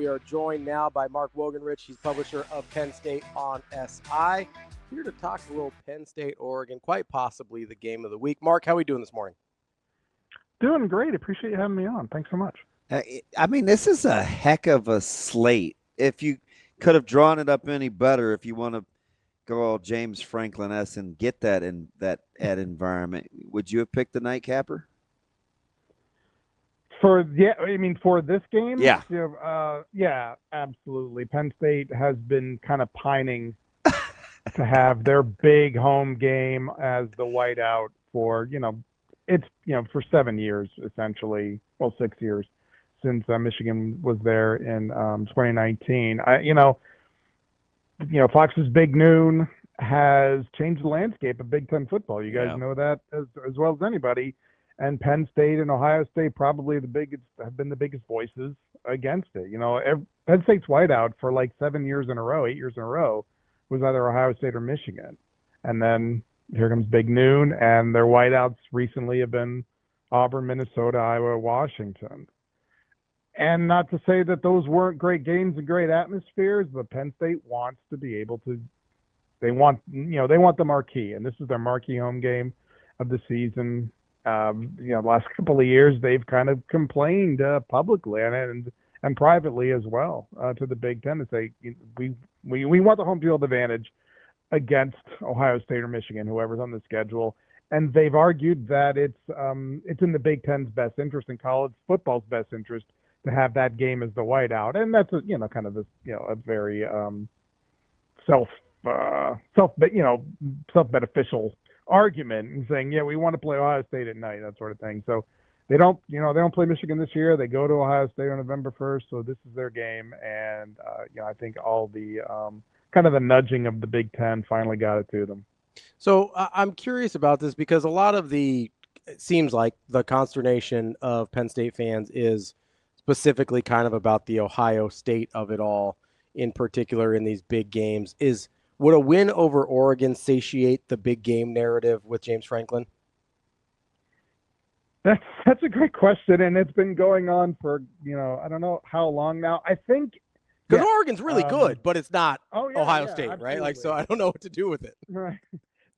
are joined now by Mark Wogenrich. He's publisher of Penn State on SI. Here to talk a little Penn State, Oregon, quite possibly the game of the week. Mark, how are we doing this morning? Doing great. Appreciate you having me on. Thanks so much. I mean, this is a heck of a slate. If you could have drawn it up any better, if you want to go all James Franklin-esque and get that in that environment, would you have picked the nightcapper? For this game? Yeah. Yeah, absolutely. Penn State has been kind of pining to have their big home game as the whiteout for, for 7 years, essentially. Well, 6 years since Michigan was there in 2019. Fox's Big Noon has changed the landscape of Big Ten football. You guys know that as well as anybody. And Penn State and Ohio State probably have been the biggest voices against it. Penn State's whiteout for like 8 years in a row, was either Ohio State or Michigan. And then here comes Big Noon, and their whiteouts recently have been Auburn, Minnesota, Iowa, Washington. And not to say that those weren't great games and great atmospheres, but Penn State wants to be able to. They want the marquee, and this is their marquee home game of the season. The last couple of years they've kind of complained publicly and privately as well to the Big Ten to say we want the home field advantage against Ohio State or Michigan, whoever's on the schedule. And they've argued that it's in the Big Ten's best interest and college football's best interest to have that game as the whiteout. And that's a very self-beneficial argument, and saying, we want to play Ohio State at night, that sort of thing. So they don't play Michigan this year. They go to Ohio State on November 1st. So this is their game. And, I think all the kind of the nudging of the Big Ten finally got it to them. So I'm curious about this because a lot of it seems like the consternation of Penn State fans is specifically kind of about the Ohio State of it all, in particular in these big games. Would a win over Oregon satiate the big game narrative with James Franklin? That's a great question, and it's been going on for, I don't know how long now. I think because Oregon's really good, but it's not Ohio State, absolutely. right? So I don't know what to do with it. Right.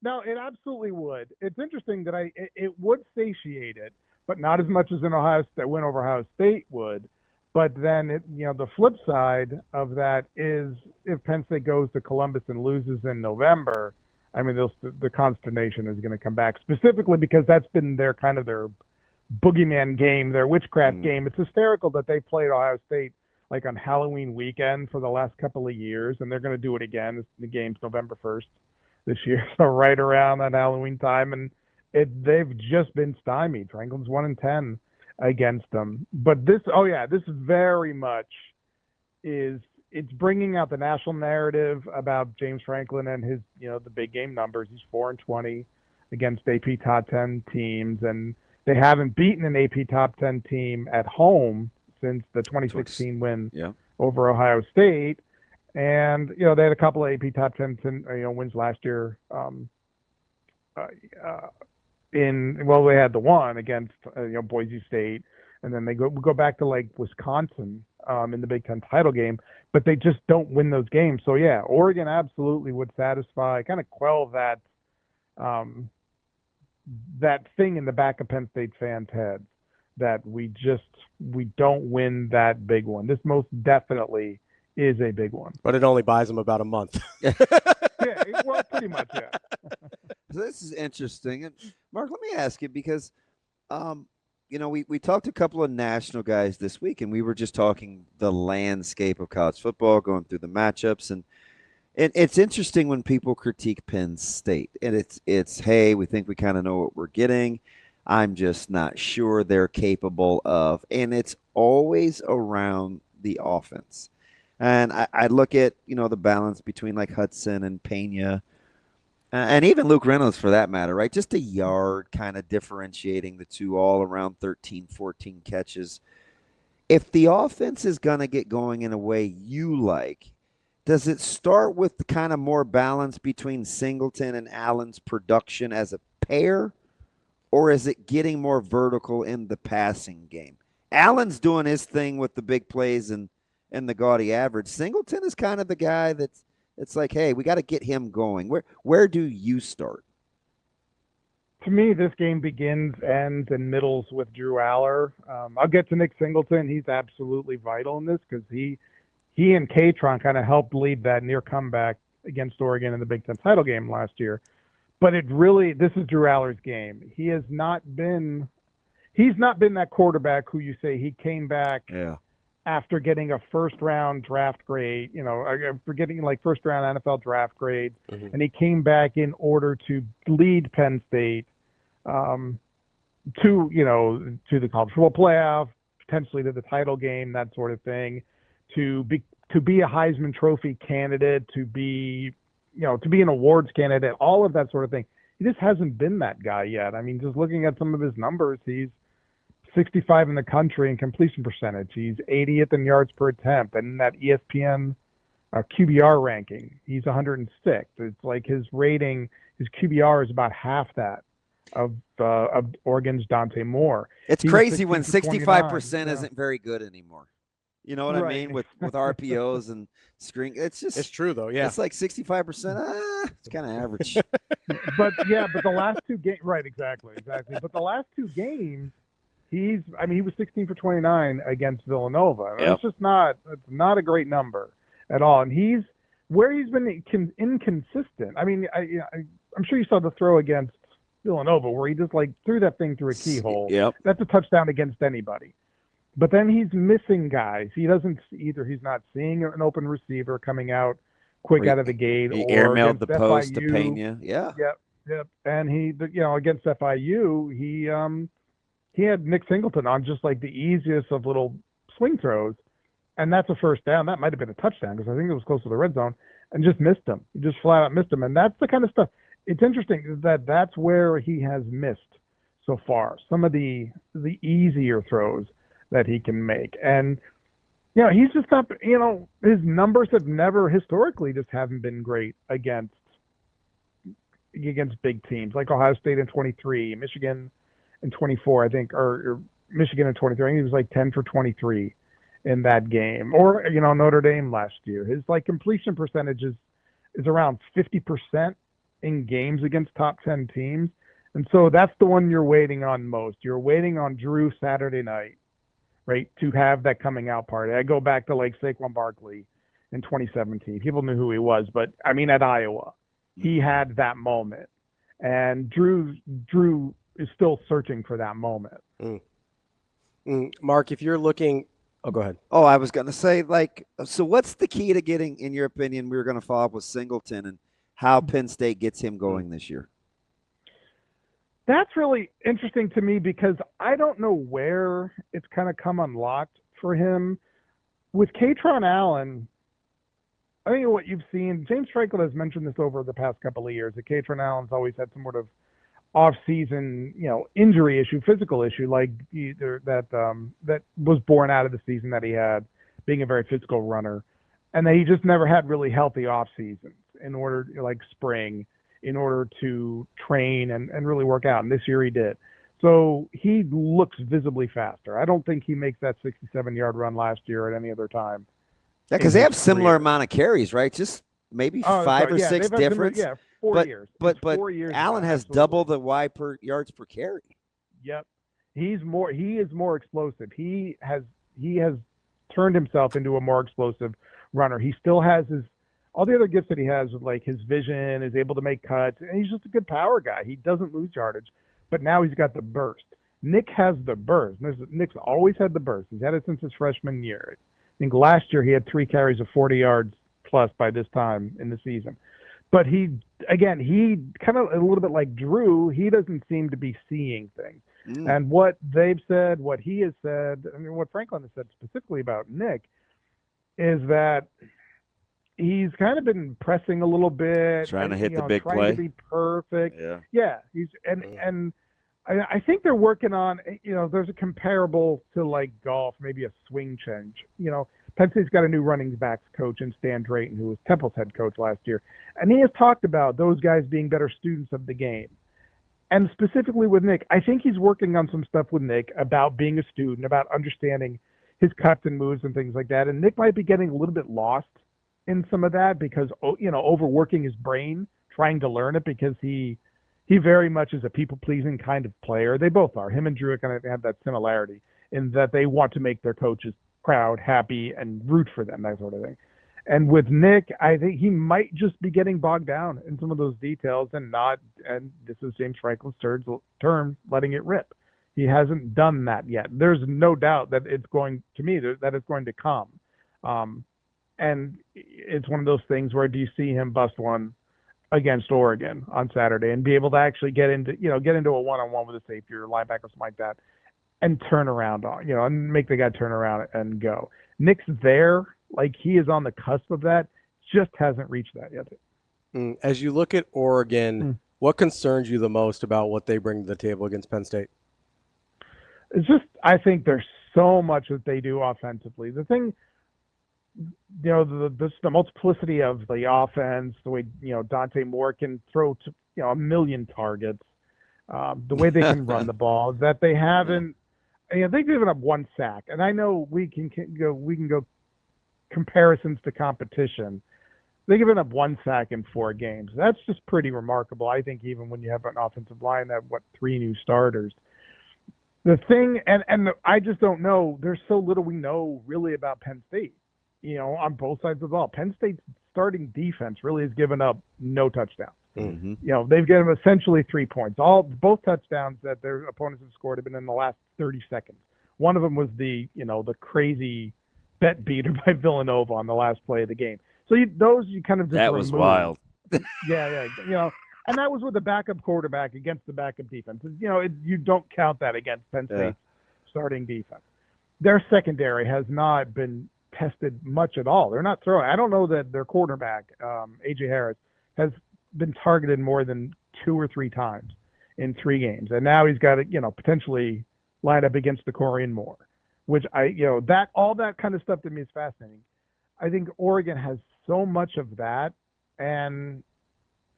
No, it absolutely would. It's interesting that it would satiate it, but not as much as an Ohio State win over Ohio State would. But then, the flip side of that is if Penn State goes to Columbus and loses in November, I mean, the consternation is going to come back, specifically because that's been their boogeyman game, their witchcraft game. It's hysterical that they played Ohio State like on Halloween weekend for the last couple of years, and they're going to do it again. The game's November 1st this year, so right around that Halloween time, and they've just been stymied. Franklin's 1-10. Against them. But this very much it's bringing out the national narrative about James Franklin and his, the big game numbers. He's 4-20 against AP top 10 teams, and they haven't beaten an AP top 10 team at home since the 2016 win over Ohio State. And, they had a couple of AP top 10 wins last year. They had the one against Boise State, and then they go back to like Wisconsin in the Big Ten title game, but they just don't win those games. So Oregon absolutely would satisfy, kind of quell that that thing in the back of Penn State fans' heads that we don't win that big one. This most definitely is a big one, but it only buys them about a month. Pretty much, yeah. This is interesting. And Mark, let me ask you, because, we talked to a couple of national guys this week, and we were just talking the landscape of college football, going through the matchups. And it's interesting when people critique Penn State, and it's, hey, we think we kind of know what we're getting. I'm just not sure they're capable of, and it's always around the offense. And I look at, the balance between like Hudson and Pena, and even Luke Reynolds for that matter, right? Just a yard kind of differentiating the two, all around 13, 14 catches. If the offense is going to get going in a way you like, does it start with the kind of more balance between Singleton and Allen's production as a pair, or is it getting more vertical in the passing game? Allen's doing his thing with the big plays and and the gaudy average. Singleton is kind of the guy it's like, hey, we got to get him going. Where do you start? To me, this game begins, ends, and middles with Drew Allar. I'll get to Nick Singleton. He's absolutely vital in this because he and Katron kind of helped lead that near comeback against Oregon in the Big Ten title game last year. But this is Drew Allar's game. He's not been that quarterback who you say he came back after getting a first-round draft grade, for getting like first-round NFL draft grade, and he came back in order to lead Penn State to the college football playoff, potentially to the title game, that sort of thing, to be a Heisman Trophy candidate, to be an awards candidate, all of that sort of thing. He just hasn't been that guy yet. I mean, just looking at some of his numbers, he's 65 in the country in completion percentage. He's 80th in yards per attempt, and in that ESPN QBR ranking, he's 106. It's like his rating, his QBR is about half that of Oregon's Dante Moore. It's crazy when 65% isn't very good anymore. You know what I mean? With RPOs and screen, it's true though. Yeah, it's like 65%. It's kind of average. but the last two games, right? Exactly. But the last two games, he was 16 for 29 against Villanova. It's just not a great number at all. And he's been inconsistent. I mean, I'm sure you saw the throw against Villanova where he just like threw that thing through a keyhole. Yep. That's a touchdown against anybody. But then he's missing guys. He's not seeing an open receiver coming out quick out of the gate. He or airmailed the post FIU. to Pena. Yeah. Yep. And against FIU, he had Nick Singleton on just like the easiest of little swing throws. And that's a first down. That might have been a touchdown because I think it was close to the red zone and just missed him. He just flat out missed him. And that's the kind of stuff. It's interesting that that's where he has missed so far. Some of the easier throws that he can make. And, he's just not, his numbers have never historically just haven't been great against big teams like Ohio State in 23, Michigan in 24, I think, or Michigan in 23. I think he was like 10 for 23 in that game. Or, Notre Dame last year. His like completion percentage is around 50% in games against top 10 teams. And so that's the one you're waiting on most. You're waiting on Drew Saturday night, right, to have that coming out party. I go back to like Saquon Barkley in 2017. People knew who he was, but I mean at Iowa, he had that moment. And Drew is still searching for that moment. Mark, if you're looking – go ahead. Oh, I was going to say, so what's the key to getting, in your opinion, we were going to follow up with Singleton and how Penn State gets him going this year? That's really interesting to me because I don't know where it's kind of come unlocked for him. With Katron Allen, I think what you've seen, James Franklin has mentioned this over the past couple of years, that Katron Allen's always had some sort of off-season, injury issue, physical issue, like that was born out of the season that he had, being a very physical runner, and that he just never had really healthy off-seasons in order, like spring, in order to train and really work out. And this year he did. So he looks visibly faster. I don't think he makes that 67-yard run last year at any other time. Yeah, because they have similar amount of carries, right? Just maybe 5 or 6 difference. 4 years. But 4 years Allen has double the yards per carry. Yep. He is more explosive. He has turned himself into a more explosive runner. He still has all the other gifts that he has with like his vision, is able to make cuts, and he's just a good power guy. He doesn't lose yardage, but now he's got the burst. Nick has the burst. Nick's always had the burst. He's had it since his freshman year. I think last year he had 3 carries of 40 yards plus by this time in the season. But he kind of a little bit like Drew, he doesn't seem to be seeing things. And what they've said, what he has said, what Franklin has said specifically about Nick is that he's kind of been pressing a little bit, trying to hit the big trying play, to be perfect. Yeah. He's and I think they're working on. There's a comparable to like golf, maybe a swing change. Penn State's got a new running backs coach in Stan Drayton, who was Temple's head coach last year, and he has talked about those guys being better students of the game. And specifically with Nick, I think he's working on some stuff with Nick about being a student, about understanding his cuts and moves and things like that. And Nick might be getting a little bit lost in some of that because, overworking his brain, trying to learn it, because he very much is a people-pleasing kind of player. They both are. Him and Drew kind of have that similarity in that they want to make their coaches proud, happy, and root for them, that sort of thing. And with Nick, I think he might just be getting bogged down in some of those details and this is James Franklin's term, letting it rip. He hasn't done that yet. There's no doubt that it's going to come. And it's one of those things where do you see him bust one against Oregon on Saturday and be able to actually get into a one-on-one with a safety or a linebacker or something like that and turn around and make the guy turn around and go. Nick's there, like he is on the cusp of that, just hasn't reached that yet. As you look at Oregon, what concerns you the most about what they bring to the table against Penn State? It's just, I think there's so much that they do offensively. The thing, the multiplicity of the offense, the way, Dante Moore can throw to, a million targets, the way they can run the ball, that they haven't, they've given up one sack. And I know we can go comparisons to competition. They've given up one sack in 4 games. That's just pretty remarkable. I think even when you have an offensive line that 3 new starters. The thing, and I just don't know, there's so little we know really about Penn State, on both sides of the ball. Penn State's starting defense really has given up no touchdowns. Mm-hmm. They've given them essentially 3 points. Both touchdowns that their opponents have scored have been in the last 30 seconds. One of them was the crazy bet beater by Villanova on the last play of the game. So you kind of just that was wild. Yeah. And that was with a backup quarterback against the backup defense. You don't count that against Penn State's starting defense. Their secondary has not been tested much at all. They're not throwing. I don't know that their quarterback, A.J. Harris, has been targeted more than 2 or 3 times in 3 games. And now he's got to, potentially line up against the Corian Moore, which all that kind of stuff to me is fascinating. I think Oregon has so much of that, and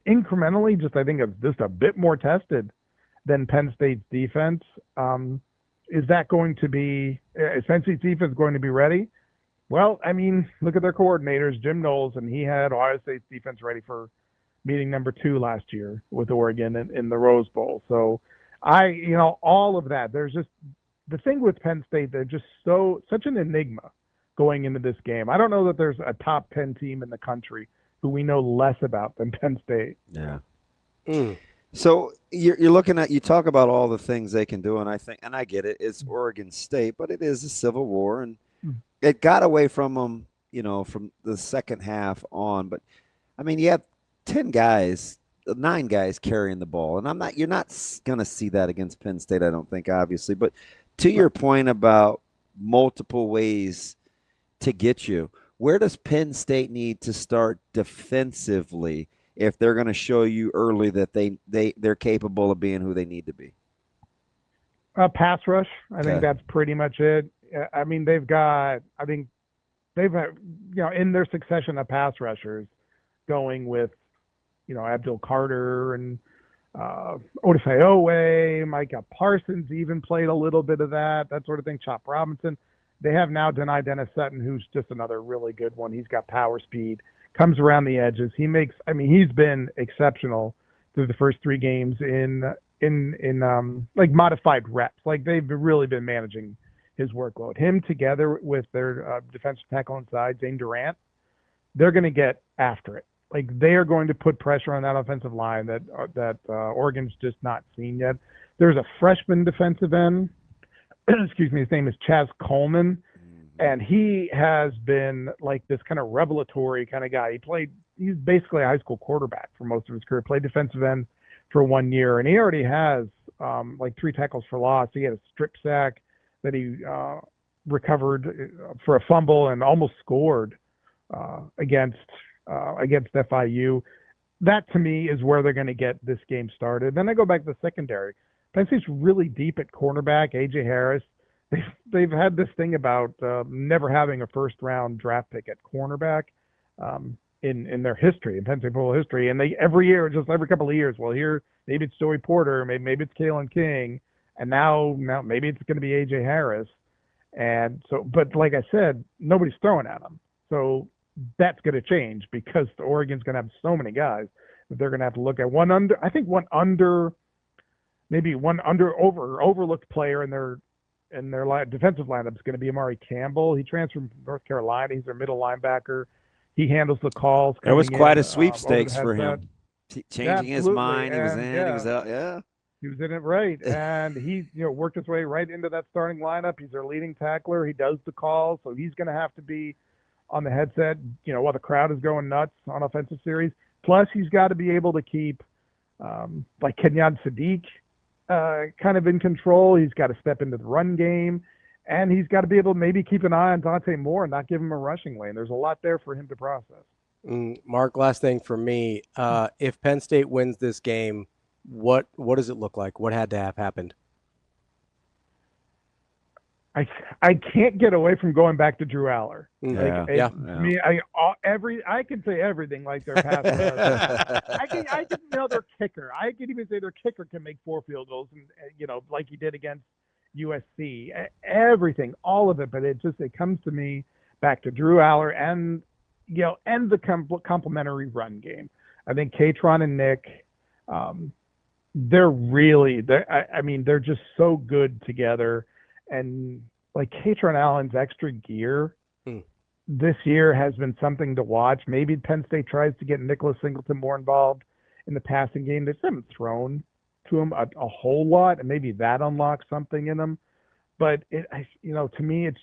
incrementally, I think it's just a bit more tested than Penn State's defense. Is that going to be Penn State's defense going to be ready? Well, I mean, look at their coordinators, Jim Knowles, and he had Ohio State's defense ready for meeting number 2 last year with Oregon in the Rose Bowl. So all of that. There's just the thing with Penn State, they're just such an enigma going into this game. I don't know that there's a top 10 team in the country who we know less about than Penn State. Yeah. So you're looking at, you talk about all the things they can do, and I get it, it's Oregon State, but it is a civil war, and it got away from them, from the second half on. But I mean, you have 9 guys carrying the ball, and you're not going to see that against Penn State, I don't think, obviously. But to your point about multiple ways to get you, where does Penn State need to start defensively if they're going to show you early that they're capable of being who they need to be? Pass rush. I think that's pretty much it. I mean, they've had, in their succession of pass rushers going with, Abdul Carter and Odafe Micah Parsons even played a little bit of that sort of thing. Chop Robinson. They have now Dennis Sutton, who's just another really good one. He's got power speed, comes around the edges. He's been exceptional through the first 3 games in like modified reps. Like they've really been managing his workload. Him together with their defensive tackle inside, Zane Durant, they're going to get after it. Like they are going to put pressure on that offensive line that Oregon's just not seen yet. There's a freshman defensive end. Excuse me. His name is Chaz Coleman, and he has been like this kind of revelatory kind of guy. He's basically a high school quarterback for most of his career. Played defensive end for 1 year, and he already has like 3 tackles for loss. He had a strip sack that he recovered for a fumble and almost scored against FIU. That to me is where they're going to get this game started. Then I go back to the secondary. Penn State's really deep at cornerback. A.J. Harris. They've had this thing about never having a first-round draft pick at cornerback in their history, in Penn State football history. And they every couple of years, well, here maybe it's Joey Porter, maybe it's Kalen King, and now maybe it's going to be A.J. Harris. And so, but like I said, nobody's throwing at them. So that's going to change because the Oregon's going to have so many guys that they're going to have to look at maybe one overlooked player in their defensive lineup is going to be Amari Campbell. He transferred from North Carolina. He's their middle linebacker. He handles the calls. It was quite a over sweepstakes the for headset. him. Changing his Absolutely. mind. He was And, in, he was out. Yeah. He was in it right. And he, worked his way right into that starting lineup. He's their leading tackler. He does the calls. So he's going to have to be on the headset, while the crowd is going nuts on offensive series. Plus, he's got to be able to keep, like Kenyan Sadiq, kind of in control. He's got to step into the run game. And he's got to be able to maybe keep an eye on Dante Moore and not give him a rushing lane. There's a lot there for him to process. Mark, last thing for me. If Penn State wins this game, what does it look like? What had to have happened? I can't get away from going back to Drew Allar. Yeah. To me, I can say everything like their pass rush. I can their kicker. I can even say their kicker can make 4 field goals, and like he did against USC. Everything, all of it. But it comes to me back to Drew Allar and the complementary run game. I think Katron and Nick, they're just so good together. And like Katron Allen's extra gear this year has been something to watch. Maybe Penn State tries to get Nicholas Singleton more involved in the passing game. They just haven't thrown to him a whole lot, and maybe that unlocks something in him. But to me, it's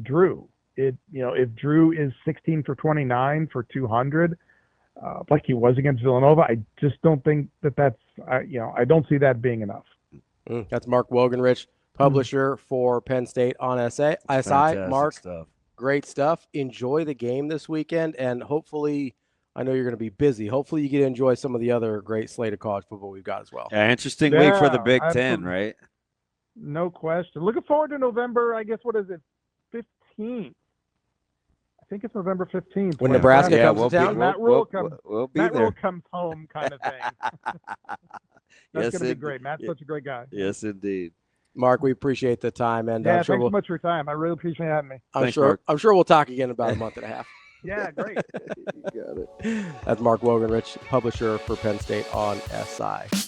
Drew. If Drew is 16 for 29 for 200, like he was against Villanova, I just don't think that's I don't see that being enough. That's Mark Wogenrich, publisher for Penn State on SI. Mark, stuff. Great stuff. Enjoy the game this weekend, and hopefully, I know you're going to be busy. Hopefully, you get to enjoy some of the other great slate of college football we've got as well. Yeah, interesting week for the Big Ten, right? No question. Looking forward to November. I guess what is it? 15th. I think it's November 15th. When Nebraska comes to town. Matt Rule comes home, kind of thing. That's going to be great. Matt's such a great guy. Yes, indeed. Mark, we appreciate the time, and thanks so much for your time. I really appreciate having me. I'm sure we'll talk again in about a month and a half. Yeah, great. You got it. That's Mark Wogenrich, publisher for Penn State on SI.